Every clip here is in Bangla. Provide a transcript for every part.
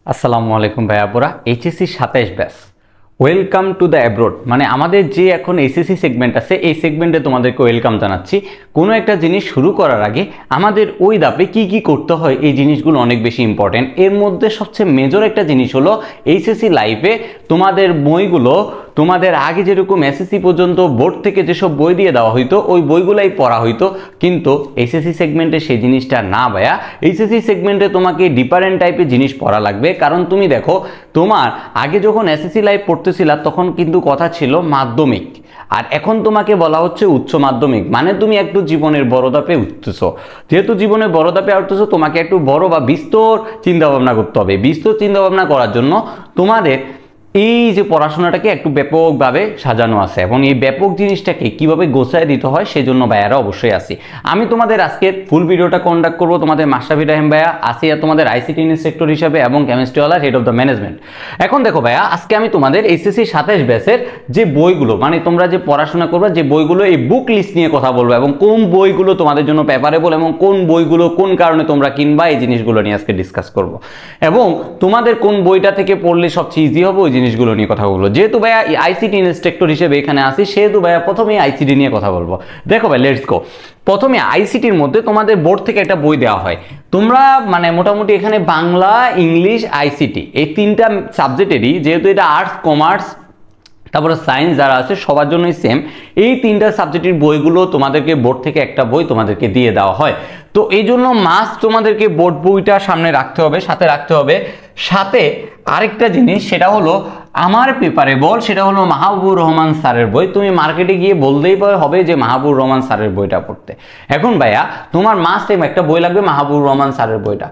আসসালামু আলাইকুম ভাইয়াপুরা। HSC 27 batch welcome to the abroad. মানে আমাদের যে এখন এসএসসি সেগমেন্ট আছে এই সেগমেন্টে তোমাদেরকে ওয়েলকাম জানাচ্ছি। কোনো একটা জিনিস শুরু করার আগে আমাদের ওই ধাপে কি কি করতে হয় এই জিনিসগুলো অনেক বেশি ইম্পর্টেন্ট। এর মধ্যে সবচেয়ে মেজর একটা জিনিস হলো এইচএসসি লাইফে তোমাদের বইগুলো তোমাদের আগে যেরকম এসএসসি পর্যন্ত বোর্ড থেকে যেসব বই দিয়ে দেওয়া হইতো ওই বইগুলাই পড়া হইতো, কিন্তু এইচএসসি সেগমেন্টে সেই জিনিসটা না ভাইয়া। এইচএসসি সেগমেন্টে তোমাকে ডিফারেন্ট টাইপের জিনিস পড়া লাগবে, কারণ তুমি দেখো তোমার আগে যখন এসএসসি লাইফ পড়তেছিলা তখন কিন্তু কথা ছিল মাধ্যমিক, আর এখন তোমাকে বলা হচ্ছে উচ্চ মাধ্যমিক। মানে তুমি একটু জীবনের বড় ধাপে উঠতেছো। যেহেতু জীবনের বড় ধাপে উঠতেছো তোমাকে একটু বড় বা বিস্তর চিন্তা ভাবনা করতে হবে। বিস্তর চিন্তা ভাবনা করার জন্য তোমাদের এই যে পড়াশোনাটাকে একটু ব্যাপকভাবে সাজানো আছে, এবং এই ব্যাপক জিনিসটাকে কিভাবে গোছায় দিতে হয় সেজন্য ভাইয়ারা অবশ্যই আসি। আমি তোমাদের আজকে ফুল ভিডিওটা কন্ডাক্ট করবো তোমাদের মাশরাফি রাহিম ভাইয়া আসি, আর তোমাদের আইসিটি ইন্সট্রাক্টর হিসাবে এবং কেমিস্ট্রিওয়ালা হেড অফ দ্য ম্যানেজমেন্ট। এখন দেখো ভাইয়া, আজকে আমি তোমাদের এইচএসসি 27 ব্যাচের যে বইগুলো, মানে তোমরা যে পড়াশোনা করবে যে বইগুলো, এই বুক লিস্ট নিয়ে কথা বলবো, এবং কোন বইগুলো তোমাদের জন্য পেপারেবল এবং কোন বইগুলো কোন কারণে তোমরা কিনবা এই জিনিসগুলো নিয়ে আজকে ডিসকাস করব। এবং তোমাদের কোন বইটা থেকে পড়লে সবচেয়ে ইজি হবে ওই জিনিসগুলো নিয়ে কথা বলবো। যেহেতু ভাইয়া আইসিটি ইন্সট্রাক্টর হিসেবে এখানে আসি, সেহেতু ভাইয়া প্রথমে আইসিটি নিয়ে কথা বলবো। দেখো ভাই, লেটস গো। প্রথমে আইসিটির মধ্যে তোমাদের বোর্ড থেকে একটা বই দেওয়া হয়। তোমরা মানে মোটামুটি এখানে বাংলা, ইংলিশ, আইসিটি এই তিনটা সাবজেক্টেরই, যেহেতু এটা আর্টস, কমার্স, তারপরে সায়েন্স যারা আছে সবার জন্যই সেম, এই তিনটা সাবজেক্টের বইগুলো তোমাদেরকে বোর্ড থেকে একটা বই তোমাদেরকে দিয়ে দেওয়া হয়। তো এই জন্য মাস্ট তোমাদেরকে বোর্ড বইটা সামনে রাখতে হবে, সাথে রাখতে হবে। সাথে আরেকটা জিনিস, সেটা হলো আমার পেপারেবল, সেটা হলো মাহবুবুর রহমান স্যারের বই। তুমি মার্কেটে গিয়ে বলতেই হবে যে মাহবুবুর রহমান স্যারের বইটা পড়তে। এখন ভাইয়া তোমার মাস্ট একটা বই লাগবে মাহবুবুর রহমান স্যারের বইটা।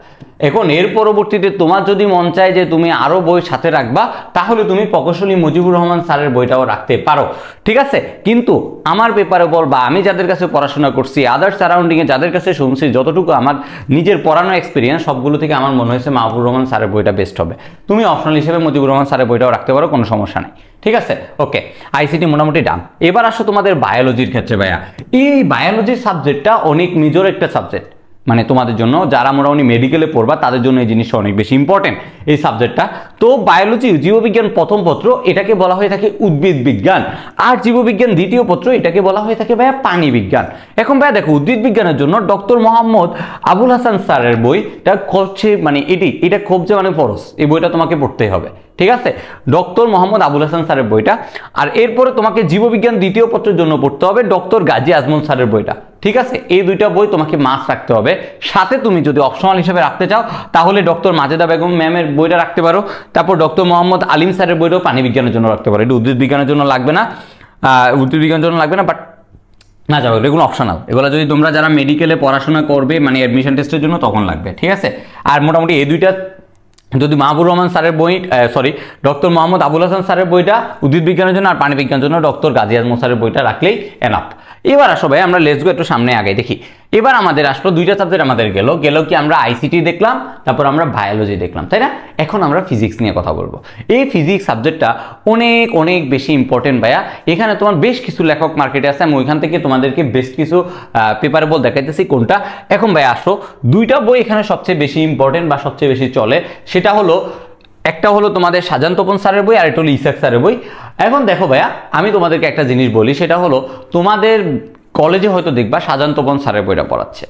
এখন এর পরবর্তীতে তোমার যদি মন চায় যে তুমি আরো বই সাথে রাখবা, তাহলে তুমি প্রকৌশলী মুজিবুর রহমান স্যারের বইটাও রাখতে পারো, ঠিক আছে। কিন্তু আমার পেপারেবল বা আমি যাদের কাছে পড়াশোনা করছি, আদার্স সারাউন্ডিংয়ে যাদের কাছে শুনছি, যতটুকু আমার নিজের পড়ানো এক্সপিরিয়েন্স, সবগুলো থেকে আমার মনে হয়েছে মাহবুবুর রহমান স্যারের বইটা বেস্ট হবে। তুমি অপশনাল হিসেবে মুজিবুর রহমান স্যারের বইটাও রাখতে পারো, কোনো সমস্যা নেই, ঠিক আছে। ওকে, আইসিটি মোটামুটি ডান। এবার আসো তোমাদের বায়োলজির ক্ষেত্রে ভাইয়া। এই বায়োলজির সাবজেক্টটা অনেক মেজর একটা সাবজেক্ট, মানে তোমাদের জন্য যারা মোটামুটি মেডিকেলে পড়বা তাদের জন্য এই জিনিসটা অনেক বেশি ইম্পর্টেন্ট এই সাবজেক্টটা। তো বায়োলজি জীববিজ্ঞান প্রথম পত্র, এটাকে বলা হয়ে থাকে উদ্ভিদ বিজ্ঞান, আর জীববিজ্ঞান দ্বিতীয় পত্র, এটাকে বলা হয়ে থাকে ভাইয়া প্রাণী বিজ্ঞান। এখন ভাইয়া দেখো, উদ্ভিদ বিজ্ঞানের জন্য ডক্টর মোহাম্মদ আবুল হাসান স্যারের বইটা হচ্ছে মানে এটা খুব যে মানে ফরজ, এই বইটা তোমাকে পড়তেই হবে, ঠিক আছে। ডক্টর মোহাম্মদ আবুল হাসান স্যারের বইটা। আর এরপরে তোমাকে জীববিজ্ঞান দ্বিতীয় পত্রের জন্য পড়তে হবে ডক্টর গাজী আজমল স্যারের বইটা, ঠিক আছে। এই দুইটা বই তোমাকে মাস্ট রাখতে হবে। সাথে তুমি যদি অপশনাল হিসেবে রাখতে চাও তাহলে ডক্টর মাজেদা বেগম ম্যামের বইটা রাখতে পারো। তারপর ডক্টর মোহাম্মদ আলিম স্যারের বইটাও প্রাণী বিজ্ঞানের জন্য রাখতে পারো। এটা উদ্ভিদ বিজ্ঞানের জন্য লাগবে না, উদ্ভিদ বিজ্ঞানের জন্য লাগবে না, বাট না যাও, এগুলো অপশনাল। এগুলো যদি তোমরা যারা মেডিকেলে পড়াশোনা করবে মানে অ্যাডমিশন টেস্টের জন্য তখন লাগবে, ঠিক আছে। আর মোটামুটি এই দুইটা যদি মাহবুবুর রহমান স্যারের বই, ডক্টর মোহাম্মদ আবুল হাসান স্যারের বইটা উদ্ভিদ বিজ্ঞানের জন্য, আর প্রাণী বিজ্ঞানের জন্য ডক্টর গাজী আজমল স্যারের বইটা রাখলেই এনাফ। এবার আসো ভাই, আমরা লেটস গো একটু সামনে আগে দেখি। এবার আমাদের আসলো দুইটা সাবজেক্ট আমাদের গেল কি, আমরা আইসিটি দেখলাম, তারপর আমরা বায়োলজি দেখলাম, তাই না। এখন আমরা ফিজিক্স নিয়ে কথা বলবো। এই ফিজিক্স সাবজেক্টটা অনেক অনেক বেশি ইম্পর্টেন্ট ভাইয়া। এখানে তোমার বেশ কিছু লেখক মার্কেটে আছে, আমি ওইখান থেকে তোমাদেরকে বেশ কিছু পেপারেবল দেখাইতেছি কোনটা। এখন ভাইয়া আসো, দুইটা বই এখানে সবচেয়ে বেশি ইম্পর্টেন্ট বা সবচেয়ে বেশি চলে, সেটা হলো একটা হলো তোমাদের শাহজাহান তপন স্যারের বই, আর একটা হলো ইসাক স্যারের বই। এখন দেখো ভাইয়া, আমি তোমাদেরকে একটা জিনিস বলি, সেটা হলো তোমাদের কলেজে হয়তো দেখবা শাহজাহান তপন স্যারের বইটা পড়াচ্ছে।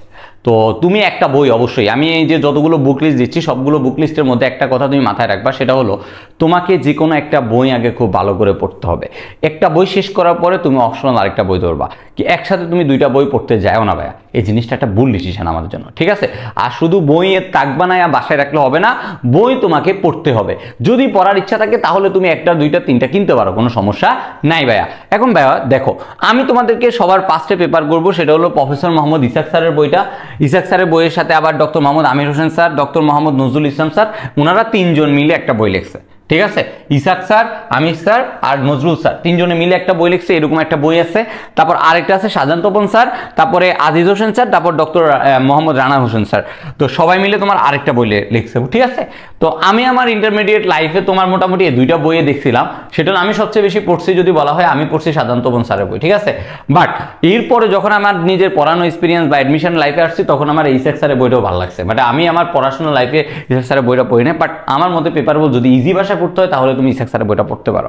তো তুমি একটা বই অবশ্যই, আমি এই যে যতগুলো বুক লিস্ট দিচ্ছি সবগুলো বুক লিস্টের মধ্যে একটা কথা তুমি মাথায় রাখবা, সেটা হলো তোমাকে যে কোনো একটা বই আগে খুব ভালো করে পড়তে হবে। একটা বই শেষ করার পরে তুমি অপশনাল আরেকটা বই ধরবা, কি একসাথে তুমি দুইটা বই পড়তে যাও না ভাইয়া। এই জিনিসটা একটা ভুল ডিসিশন আমাদের জন্য, ঠিক আছে। আর শুধু বইয়ের তাকবা না বাসায় রাখলে হবে না, বই তোমাকে পড়তে হবে। যদি পড়ার ইচ্ছা থাকে তাহলে তুমি একটা, দুইটা, তিনটা কিনতে পারো, কোনো সমস্যা নাই ভাইয়া। এখন ভাইয়া দেখো, আমি তোমাদেরকে সবার পাঁচটা পেপার করবো, সেটা হলো প্রফেসর মোহাম্মদ ইসাক স্যারের বইটা। ইসাক স্যারের বইয়ের সাথে আবার doctor Mohammad Amir Hossain sir, doctor Mohammad Nazrul Islam sir, ওনারা তিনজন মিলে একটা বই লিখছে, ঠিক আছে, ইসাক স্যার, আমির স্যার আর নজরুল স্যার তিনজনে মিলে একটা বই লিখছে, এরকম একটা বই আছে। তারপর আরেকটা আছে শাহজাহান তপন স্যার, তারপরে আজিজ হোসেন স্যার, তারপর ডক্টর মোহাম্মদ রানা হোসেন স্যার। তো সবাই মিলে তোমার আরেকটা বই লিখছে, ঠিক আছে। তো আমি আমার ইন্টারমিডিয়েট লাইফে তোমার মোটামুটি এই দুইটা বইয়ে দেখছিলাম, সেটা আমি সবচেয়ে বেশি পড়ছি যদি বলা হয়, আমি পড়ছি শাহজাহান তপন স্যারের বই, ঠিক আছে। বাট এরপরে যখন আমার নিজের পড়ানো এক্সপিরিয়েন্স বা অ্যাডমিশন লাইফে আসছি, তখন আমার ইসাক স্যারের বইটাও ভালো লাগছে। বাট আমি আমার পড়াশোনা লাইফে ইসাক স্যারের বইটা পড়ি না, বাট আমার মতে পেপারবল যদি ইজি ভাষা পড়তে হয় তাহলে তুমি ইসাক স্যারের বইটা পড়তে পারো।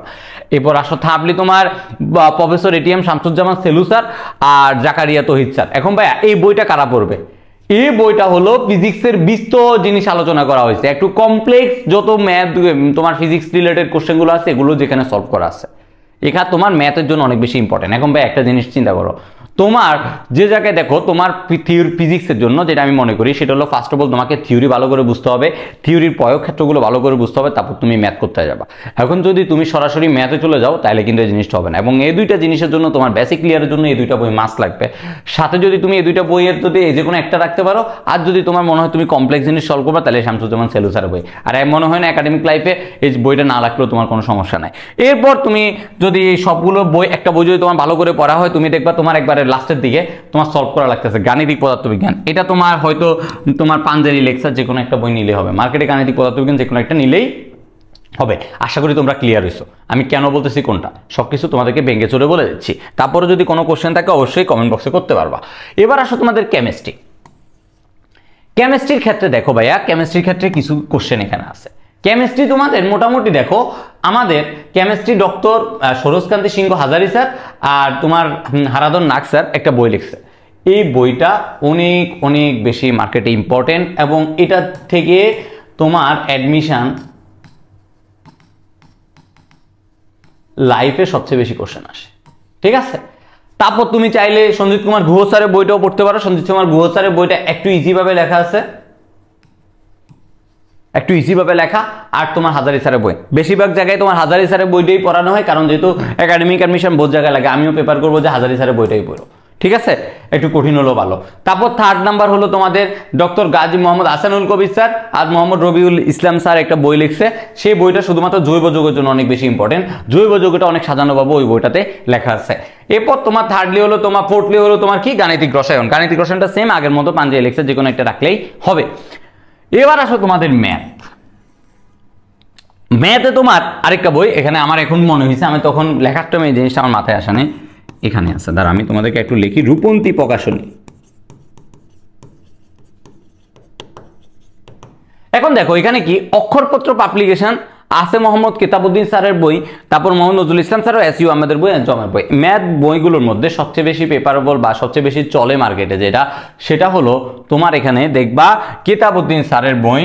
এরপর আসো থাকলি তোমার professor ATM Shamsuzzaman Selu sir আর জাকারিয়া তৌহিদ স্যার। এখন ভাইয়া এই বইটা কারা পড়বে? এই বইটা হলো ফিজিক্সের বিস্তর জিনিস আলোচনা করা হয়েছে, একটু কমপ্লেক্স যত ম্যাথ তোমার ফিজিক্স রিলেটেড কোশ্চেনগুলো আছে এগুলো যেখানে সলভ করা আছে, এখানে তোমার ম্যাথের জন্য অনেক বেশি ইম্পর্টেন্ট। এখন ভাই একটা জিনিস চিন্তা করো, তোমার যে জায়গায় দেখো তোমার ফিজিক্সের জন্য যেটা আমি মনে করি সেটা হলো ফার্স্ট অফ অল তোমাকে থিওরি ভালো করে বুঝতে হবে, থিওরির প্রয়োগ ক্ষেত্রগুলো ভালো করে বুঝতে হবে, তারপর তুমি ম্যাথ করতে যাবা। এখন যদি তুমি সরাসরি ম্যাথে চলে যাও তাহলে কিন্তু এই জিনিসটা হবে না। এবং এই দুইটা জিনিসের জন্য তোমার বেসিক ক্লিয়ারের জন্য এই দুইটা বই মাস্ট লাগবে। সাথে যদি তুমি এই দুইটা বইয়ের যদি এই যে কোনো একটা রাখতে পারো, আর যদি তোমার মনে হয় তুমি কমপ্লেক্স জিনিস সলভ করবা তাহলে শামসুজ্জামান সেলু স্যারের বই। আর মনে হয় না একাডেমিক লাইফে এই বইটা না রাখলেও তোমার কোনো সমস্যা নাই। এরপর তুমি যদি এই সবগুলো বই, একটা বই যদি তোমার ভালো করে পড়া হয়, তুমি দেখবা তোমার একবারে লাস্টের দিকে তোমার সলভ করা লাগতেছে গাণিতিক পদার্থবিজ্ঞান। এটা তোমার হয়তো তোমার পাঞ্জারি লেকচার যে কোনো একটা বই নিলেই হবে, মার্কেটে গাণিতিক পদার্থবিজ্ঞান যে কোনো একটা নিলেই হবে। আশা করি তোমরা ক্লিয়ার হইছো আমি কেন বলতেছি কোনটা, সবকিছু তোমাদেরকে ভেঙে চড়ে বলে দিচ্ছি। তারপরে যদি কোনো কোশ্চেন থাকে অবশ্যই কমেন্ট বক্সে করতে পারবা। এবার আসো তোমাদের কেমিস্ট্রি। কেমিস্ট্রির ক্ষেত্রে দেখো ভাইয়া, কেমিস্ট্রির ক্ষেত্রে কিছু কোশ্চেন এখানে আছে। কেমিস্ট্রি তোমাদের মোটামুটি দেখো, আমাদের কেমিস্ট্রি ডক্টর সরোজকান্তি সিংহ হাজারি স্যার আর তোমার হারাধন নাগ স্যার একটা বই লিখছে। এই বইটা অনেক অনেক বেশি মার্কেটে ইম্পর্টেন্ট এবং এটা থেকে তোমার অ্যাডমিশন লাইফে সবচেয়ে বেশি কোশ্চেন আসে, ঠিক আছে। তারপর তুমি চাইলে সঞ্জিত কুমার গুহ স্যারের বইটাও পড়তে পারো। সঞ্জিত কুমার গুহ স্যারের বইটা একটু ইজি ভাবে লেখা আছে, একটু ইজি ভাবে লেখা। আর তোমার হাজারি স্যারের বই, বেশিরভাগ জায়গায় তোমার হাজারি স্যারের বইটাই পড়ানো হয়, কারণ যেহেতু একাডেমিক অ্যাডমিশন বহুত জায়গায় লাগে। আমিও পেপার করবো যে হাজারি স্যারের বইটাই পড়ো, ঠিক আছে, একটু কঠিন হলো ভালো। তারপর থার্ড নাম্বার হলো তোমাদের ডক্টর গাজী মোহাম্মদ আহসানুল কবির স্যার আর মোহাম্মদ রবিউল ইসলাম স্যার একটা বই লিখছে। সেই বইটা শুধুমাত্র জৈব যৌগের জন্য অনেক বেশি ইম্পর্টেন্ট, জৈব যৌগটা অনেক সাজানোভাবে ওই বইটাতে লেখা আছে। এরপর তোমার থার্ডলি হলো তোমার, ফোর্থলি হলো তোমার কি গাণিতিক রসায়ন। গাণিতিক রসায়নটা সেম আগের মতো পাঞ্জাবি লিখছে, যে কোনো একটা রাখলেই হবে। এবার আসো তোমাদের ম্যাথ। ম্যাথে তোমার আরেকটা বই এখানে আমার এখন মনে হয়েছে, আমি তখন লেখার টাইমে এই জিনিসটা আমার মাথায় আসা নেই, এখানে আছে, দাঁড়া আমি তোমাদেরকে একটু লিখি। রূপন্তী প্রকাশনী। এখন দেখো এখানে কি অক্ষরপত্র পাবলিকেশন আছে, মোহাম্মদ কিতাবউদ্দিন স্যারের বই, তারপর মোহাম্মদ নজরুল ইসলাম স্যার ও এসইউ আহমেদের বই, জমের বই। ম্যাথ বইগুলোর মধ্যে সবচেয়ে বেশি পেপারেবল বা সবচেয়ে বেশি চলে মার্কেটে যেটা, সেটা হলো তোমার এখানে দেখবা কিতাবউদ্দিন স্যারের বই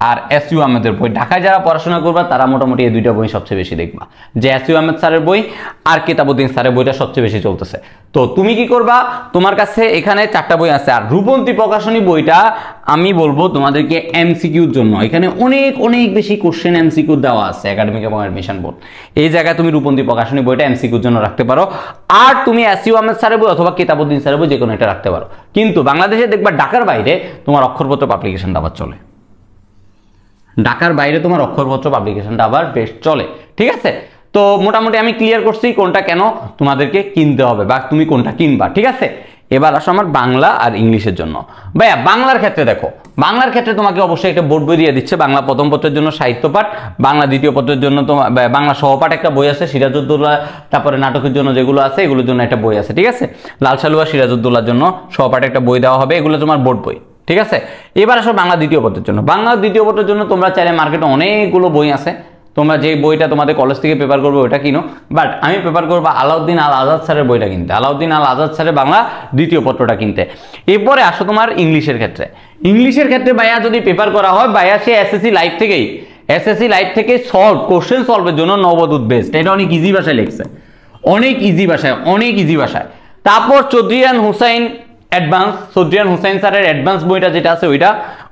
আর এসইউ আহমেদের বই। ঢাকায় যারা পড়াশোনা করবা তারা মোটামুটি এই দুইটা বই সবচেয়ে বেশি দেখবা, যে এসইউ আহমেদ স্যারের বই আর কিতাবউদ্দিন স্যারের বইটা সবচেয়ে বেশি চলতেছে। তো তুমি কি করবা, তোমার কাছে এখানে 4টা বই আছে। আর রূপন্তী প্রকাশনী বইটা আমি বলবো তোমাদেরকে এমসিকিউর জন্য, এখানে অনেক অনেক বেশি কোশ্চেন এমসিকিউ দেওয়া আছে একাডেমিক এবং অ্যাডমিশন বোর্ড। এই জায়গায় তুমি রূপন্তী প্রকাশনী বইটা এমসিকিউর জন্য রাখতে পারো। আর তুমি এসইউ আহমেদ স্যারের বই অথবা কিতাবউদ্দিন স্যারের বই যে কোনো একটা রাখতে পারো। কিন্তু বাংলাদেশে দেখবা ঢাকার বাইরে তোমার অক্ষরপত্র পাবলিকেশনটা আবার চলে, ঢাকার বাইরে তোমার অক্ষরপত্র পাবলিকেশনটা আবার বেশ চলে, ঠিক আছে। তো মোটামুটি আমি ক্লিয়ার করছি কোনটা কেন তোমাদেরকে কিনতে হবে বা তুমি কোনটা কিনবা, ঠিক আছে। এবার আসো আমার বাংলা আর ইংলিশের জন্য। ভাইয়া বাংলার ক্ষেত্রে দেখো, বাংলার ক্ষেত্রে তোমাকে অবশ্যই একটা বোর্ড বই দিয়ে দিচ্ছে। বাংলা প্রথম পত্রের জন্য সাহিত্য পাঠ, বাংলা দ্বিতীয় পত্রের জন্য তোমার বাংলা সহপাঠ একটা বই আছে, সিরাজউদ্দৌলা, তারপরে নাটকের জন্য যেগুলো আছে এগুলোর জন্য একটা বই আছে, ঠিক আছে। লাল সালুয়া সিরাজউদ্দৌলার জন্য সহপাঠ একটা বই দেওয়া হবে, এগুলো তোমার বোর্ড বই, ঠিক আছে। এবার আসো বাংলা দ্বিতীয় পত্রের জন্য। বাংলা দ্বিতীয় পত্রের জন্য তোমরা চাইলে মার্কেটে অনেকগুলো বই আছে, তোমরা যে বইটা তোমাদের কলেজ থেকে পেপার করবে ওটা কিনো। বাট আমি পেপার করবো আলাউদ্দিন আল আজাদ স্যারের বইটা কিনতে, আলাউদ্দিন আল আজাদ স্যারের বাংলা দ্বিতীয় পত্রটা কিনতে। এরপরে আসো তোমার ইংলিশের ক্ষেত্রে। ইংলিশের ক্ষেত্রে ভাইয়া যদি পেপার করা হয়, ভাইয়া সে এসএসসি লাইফ থেকেই, এসএসসি লাইফ থেকে কোশ্চেন সলভের জন্য নবদূত বেস্ট, এটা অনেক ইজি ভাষায় লিখছে, অনেক ইজি ভাষায়, অনেক ইজি ভাষায়। তারপর চৌধুরী হুসাইন অ্যাডভান্স, চৌধুরী হুসাইন স্যারের অ্যাডভান্স বইটা যেটা আছে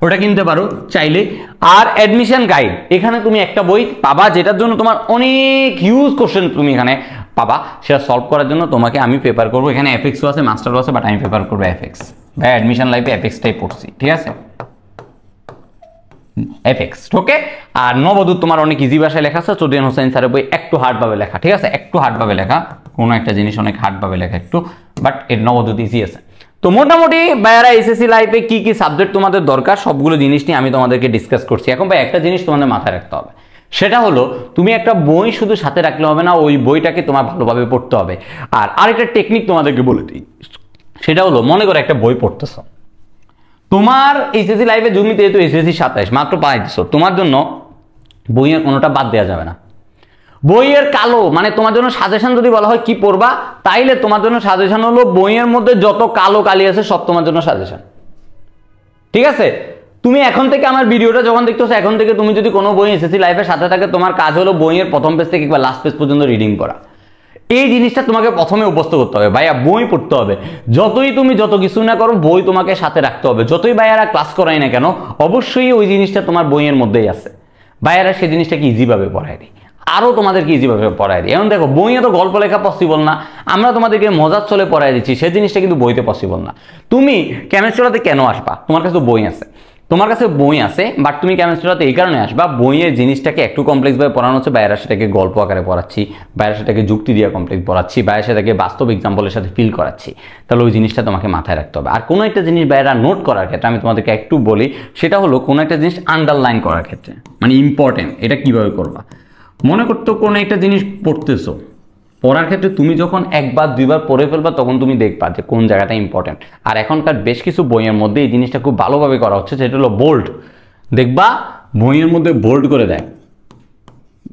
ওটা কিনতে পারো চাইলে। আর অ্যাডমিশন গাইড, এখানে তুমি একটা বই পাবা যেটার জন্য তোমার অনেক হিউজ কোশ্চেন তুমি এখানে পাবা, সেটা সলভ করার জন্য তোমাকে আমি পেপার করবো। এখানে এফএক্সও আছে, মাস্টারও আছে, বাট আমি পেপার করবো এফএক্স। ভাই অ্যাডমিশন লাইফে এফএক্সটাই পড়ছি, ঠিক আছে। এফএক্স। ওকে, আর নবদূত তোমার অনেক ইজি ভাষায় লেখা আছে, চৌধুরী হোসেন স্যারের বই একটু হার্ডভাবে লেখা, ঠিক আছে, একটু হার্ডভাবে লেখা, কোনো একটা জিনিস অনেক হার্ডভাবে লেখা একটু, বাট এর নবদূত ইজি আছে। তো মোটামুটি ভাইয়ারা এসএসসি লাইফে কি কি সাবজেক্ট তোমাদের দরকার সবগুলো জিনিস নিয়ে আমি তোমাদেরকে ডিসকাস করছি। এখন ভাই একটা জিনিস তোমাদের মাথায় রাখতে হবে, সেটা হলো তুমি একটা বই শুধু সাথে রাখলে হবে না, ওই বইটাকে তোমার ভালোভাবে পড়তে হবে। আর আরেকটা টেকনিক তোমাদেরকে বলে দিই, সেটা হলো মনে করো একটা বই পড়তেছো, তোমার এসএসসি লাইফে জমিতে যেহেতু এসএসসি 27 মাত্র পাই দিছো, তোমার জন্য বইয়ের কোনোটা বাদ দেওয়া যাবে না। বইয়ের কালো মানে তোমার জন্য সাজেশন যদি বলা হয় কি পড়বা, তাইলে তোমার জন্য সাজেশন হলো বইয়ের মধ্যে যত কালো কালি আছে সব তোমার জন্য সাজেশন, ঠিক আছে। তুমি এখন থেকে আমার ভিডিওটা যখন দেখতেছো, এখন থেকে তুমি যদি কোনো বই এসএসসি লাইফের সাথে থাকে, তোমার কাজ হলো বইয়ের প্রথম পেজ থেকে কিংবা লাস্ট পেজ পর্যন্ত রিডিং করা। এই জিনিসটা তোমাকে প্রথমে অভ্যস্ত করতে হবে, ভাইয়া বই পড়তে হবে। যতই তুমি যত কিছু না করো, বই তোমাকে সাথে রাখতে হবে। যতই ভাইয়ারা ক্লাস করাই না কেন, অবশ্যই ওই জিনিসটা তোমার বইয়ের মধ্যেই আছে। ভাইয়ারা সেই জিনিসটাকে ইজিভাবে পড়ায় দিই, আরও তোমাদেরকে ইজিভাবে পড়ায় দিই। এখন দেখো বইয়ে তো গল্প লেখা পসিবল না, আমরা তোমাদেরকে মজার চলে পড়ায় দিচ্ছি, সেই জিনিসটা কিন্তু বইতে পসিবল না। তুমি কেমিস্ট্রিতে কেন আসবা? তোমার কাছে বই আছে, তোমার কাছে বই আছে, বাট তুমি কেমিস্ট্রিতে এই কারণে আসবা, বইয়ের জিনিসটাকে একটু কমপ্লেক্সভাবে পড়ানো হচ্ছে, বাইরে সেটাকে গল্প আকারে পড়াচ্ছি, বাইরে সেটাকে যুক্তি দিয়ে কমপ্লেক্স পড়াচ্ছি, বাইরে সেটাকে বাস্তব এক্সাম্পলের সাথে ফিল করাচ্ছি। তাহলে ওই জিনিসটা তোমাকে মাথায় রাখতে হবে। আর কোনো একটা জিনিস বাইরে নোট করার ক্ষেত্রে আমি তোমাদেরকে একটু বলি, সেটা হলো কোনো একটা জিনিস আন্ডারলাইন করার ক্ষেত্রে, মানে ইম্পর্টেন্ট, এটা কিভাবে করবা। মনে করতো কোনো একটা জিনিস পড়তেছো, পড়ার ক্ষেত্রে তুমি যখন একবার দুইবার পড়ে ফেলবা, তখন তুমি দেখবা যে কোন জায়গাটা ইম্পর্টেন্ট। আর এখনকার বেশ কিছু বইয়ের মধ্যে এই জিনিসটা খুব ভালোভাবে করা হচ্ছে, সেটা হলো বোল্ড। দেখবা বইয়ের মধ্যে বোল্ড করে দেয়,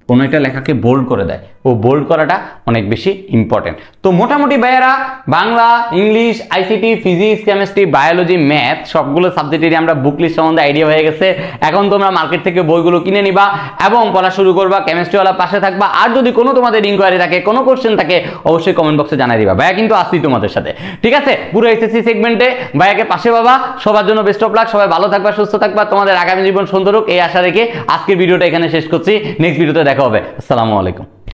কোনো একটা লেখাকে বোল্ড করে দেয়, ও বোল্ড করাটা অনেক বেশি ইম্পর্টেন্ট। তো মোটামুটি ভাইয়েরা Bangla, English, ICT, physics, chemistry, biology, math সবগুলো সাবজেক্টেরই আমরা বুক লিস্ট সম্বন্ধে আইডিয়া হয়ে গেছে। এখন তোমরা মার্কেট থেকে বইগুলো কিনে নিবা এবং পড়া শুরু করবা, কেমিস্ট্রিওয়ালা পাশে থাকবা। আর যদি কোনো তোমাদের ইনকোয়ারি থাকে, কোনো কোশ্চেন থাকে, অবশ্যই কমেন্ট বক্সে জানাই দিবা। ভাইয়া কিন্তু আসছি তোমাদের সাথে, ঠিক আছে, পুরো এসএসসি সেগমেন্টে ভাইয়াকে পাশে পাবা। সবার জন্য বেস্ট অফ লাক, সবাই ভালো থাকবা, সুস্থ থাকবা, তোমাদের আগামী জীবন সুন্দর হোক এই আশা রেখে আজকের ভিডিওটা এখানে শেষ করছি। নেক্সট ভিডিওতে দেখা হবে। আসসালামু আলাইকুম।